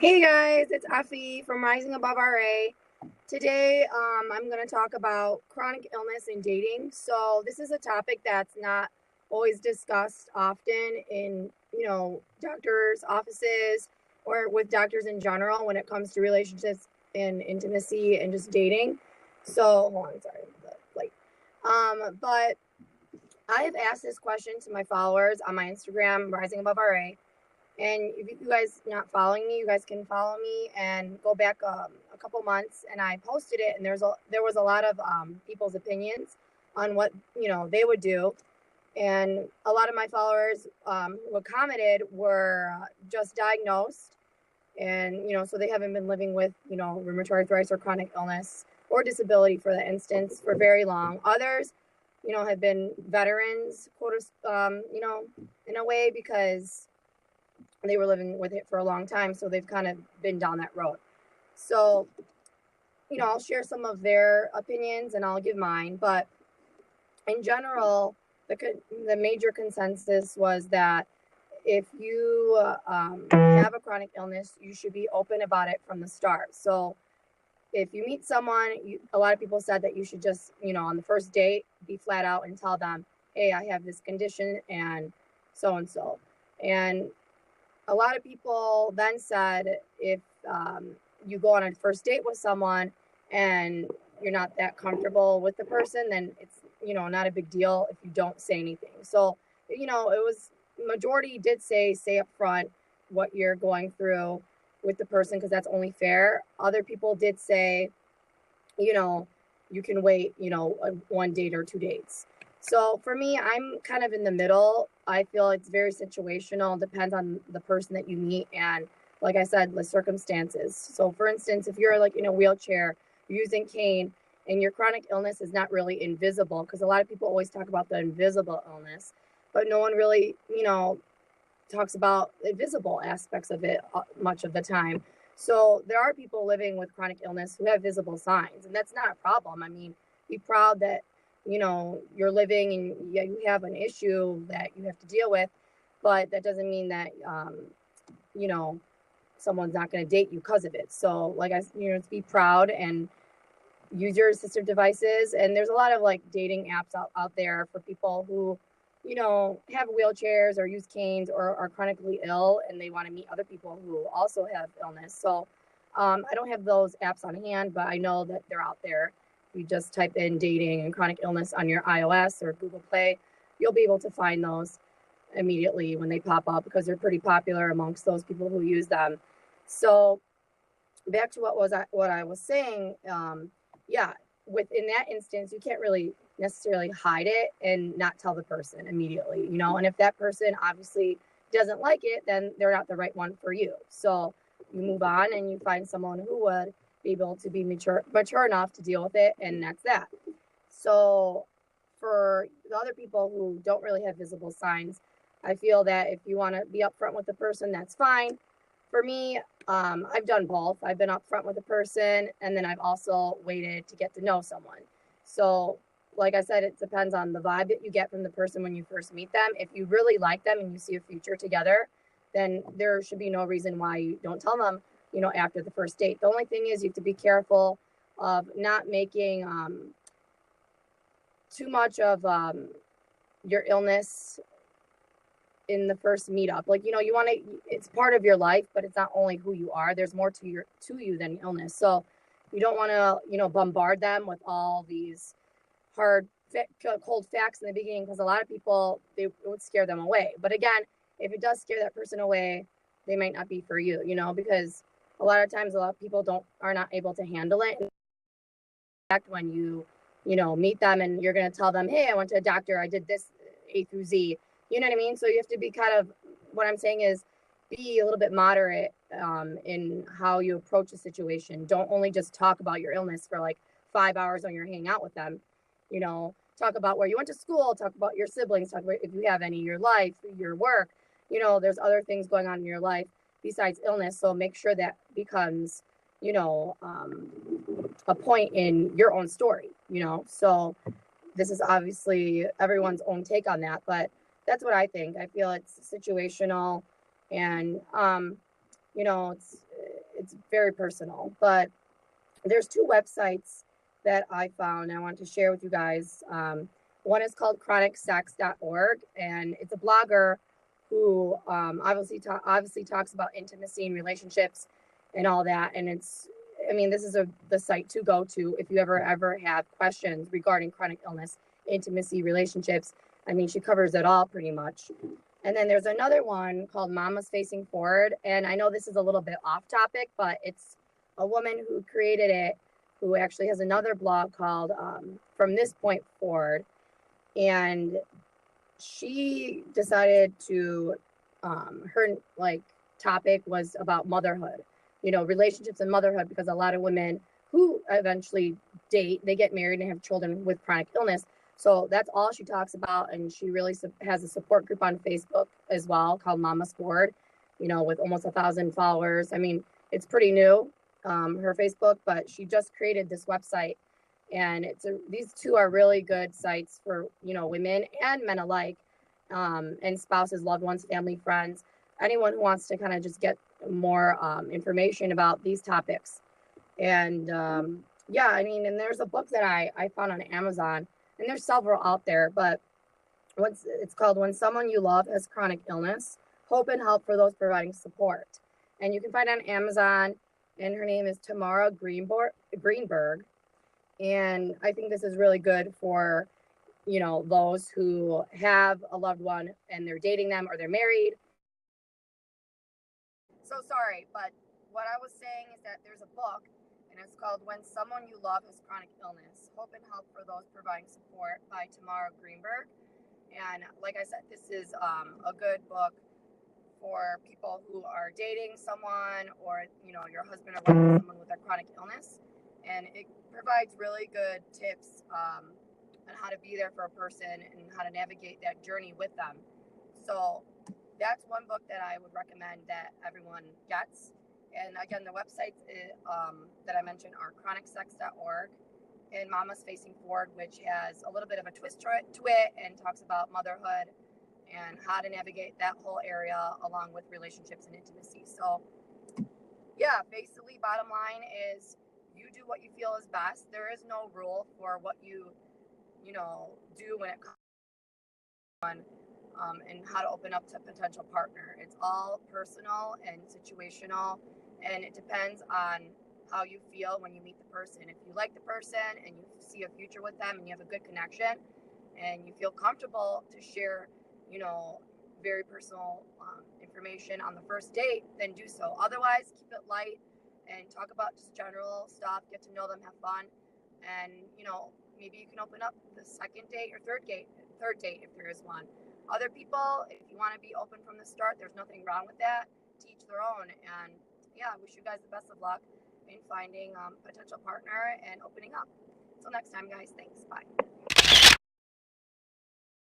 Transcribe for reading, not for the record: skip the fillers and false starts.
Hey guys, it's Effie from Rising Above RA. Today, I'm going to talk about chronic illness and dating. So this is a topic that's not always discussed often in, doctors' offices or with doctors in general when it comes to relationships and intimacy and just dating. So, hold on, sorry, but I have asked this question to my followers on my Instagram, Rising Above RA. And if you guys not following me, you guys can follow me and go back a couple months. And I posted it, and there was a lot of people's opinions on what they would do. And a lot of my followers who commented were just diagnosed, and so they haven't been living with rheumatoid arthritis or chronic illness or disability for that instance for very long. Others, have been veterans, in a way because they were living with it for a long time, so they've kind of been down that road. So, I'll share some of their opinions and I'll give mine, but in general, the major consensus was that if you have a chronic illness, you should be open about it from the start. So if you meet someone, a lot of people said that you should just, on the first date, be flat out and tell them, hey, I have this condition and so. And a lot of people then said if you go on a first date with someone and you're not that comfortable with the person, then it's, not a big deal if you don't say anything. So, it was majority did say up front what you're going through with the person because that's only fair. Other people did say, you can wait, one date or 2 dates. So for me, I'm kind of in the middle. I feel it's very situational, depends on the person that you meet and, like I said, the circumstances. So for instance, if you're like in a wheelchair, you're using cane, and your chronic illness is not really invisible, because a lot of people always talk about the invisible illness, but no one really, talks about the visible aspects of it much of the time. So there are people living with chronic illness who have visible signs, and that's not a problem. I mean, be proud that you're living and you have an issue that you have to deal with, but that doesn't mean that someone's not going to date you because of it. So like be proud and use your assistive devices. And there's a lot of like dating apps out there for people who have wheelchairs or use canes or are chronically ill and they want to meet other people who also have illness. So I don't have those apps on hand, but I know that they're out there. You just type in dating and chronic illness on your iOS or Google Play, you'll be able to find those immediately when they pop up because they're pretty popular amongst those people who use them. So back to what I was saying, within that instance, you can't really necessarily hide it and not tell the person immediately, and if that person obviously doesn't like it, then they're not the right one for you. So you move on and you find someone who would be able to be mature enough to deal with it, and that's that. So for the other people who don't really have visible signs, I feel that if you want to be upfront with the person, that's fine. For me, I've done both. I've been upfront with a person, and then I've also waited to get to know someone. So like I said, it depends on the vibe that you get from the person when you first meet them. If you really like them and you see a future together, then there should be no reason why you don't tell them, after the first date. The only thing is you have to be careful of not making too much of your illness in the first meetup. Like, you want to, it's part of your life, but it's not only who you are. There's more to you than illness. So you don't want to, bombard them with all these hard, cold facts in the beginning, because a lot of people, it would scare them away. But again, if it does scare that person away, they might not be for you, because a lot of times a lot of people are not able to handle it. In fact, when you meet them and you're going to tell them, hey, I went to a doctor, I did this A through Z, you know what I mean? So you have to be what I'm saying is be a little bit moderate in how you approach a situation. Don't only just talk about your illness for like 5 hours when you're hanging out with them. Talk about where you went to school, talk about your siblings, talk about if you have any, your life, your work. There's other things going on in your life besides illness. So make sure that becomes, a point in your own story, So this is obviously everyone's own take on that, but that's what I think. I feel it's situational, and it's it's very personal. But there's two websites that I found and I want to share with you guys. One is called chronicsex.org, and it's a blogger who obviously talks about intimacy and relationships and all that. And this is the site to go to if you ever have questions regarding chronic illness, intimacy, relationships. I mean, she covers it all pretty much. And then there's another one called Mama's Facing Forward. And I know this is a little bit off topic, but it's a woman who created it, who actually has another blog called From This Point Forward. And she decided to, her topic was about motherhood, relationships and motherhood, because a lot of women who eventually date, they get married and have children with chronic illness. So that's all she talks about. And she really has a support group on Facebook as well called Mama's Forward, with almost 1,000 followers. I mean, it's pretty new, her Facebook, but she just created this website. And these two are really good sites for, women and men alike, and spouses, loved ones, family, friends, anyone who wants to kind of just get more information about these topics. And and there's a book that I found on Amazon, and there's several out there, but it's called When Someone You Love Has Chronic Illness, Hope and Help for Those Providing Support. And you can find it on Amazon, and her name is Tamara Greenberg. And I think this is really good for, those who have a loved one and they're dating them or they're married. So sorry, but what I was saying is that there's a book, and it's called When Someone You Love Has Chronic Illness, Hope and Help for Those Providing Support by Tamara Greenberg. And like I said, this is a good book for people who are dating someone, or, your husband or wife is someone with a chronic illness. And it provides really good tips on how to be there for a person and how to navigate that journey with them. So that's one book that I would recommend that everyone gets. And again, the websites that I mentioned are chronicsex.org and Mama's Facing Forward, which has a little bit of a twist to it and talks about motherhood and how to navigate that whole area along with relationships and intimacy. So yeah, basically bottom line is you do what you feel is best. There is no rule for what you do when it comes and how to open up to a potential partner. It's all personal and situational, and it depends on how you feel when you meet the person. If you like the person and you see a future with them and you have a good connection and you feel comfortable to share, very personal information on the first date, then do so. Otherwise, keep it light and talk about just general stuff, get to know them, have fun, and maybe you can open up the second date or third date if there is one. Other people, if you want to be open from the start, there's nothing wrong with that. To each their own. And yeah, I wish you guys the best of luck in finding a potential partner and opening up. Until next time, guys. Thanks. Bye.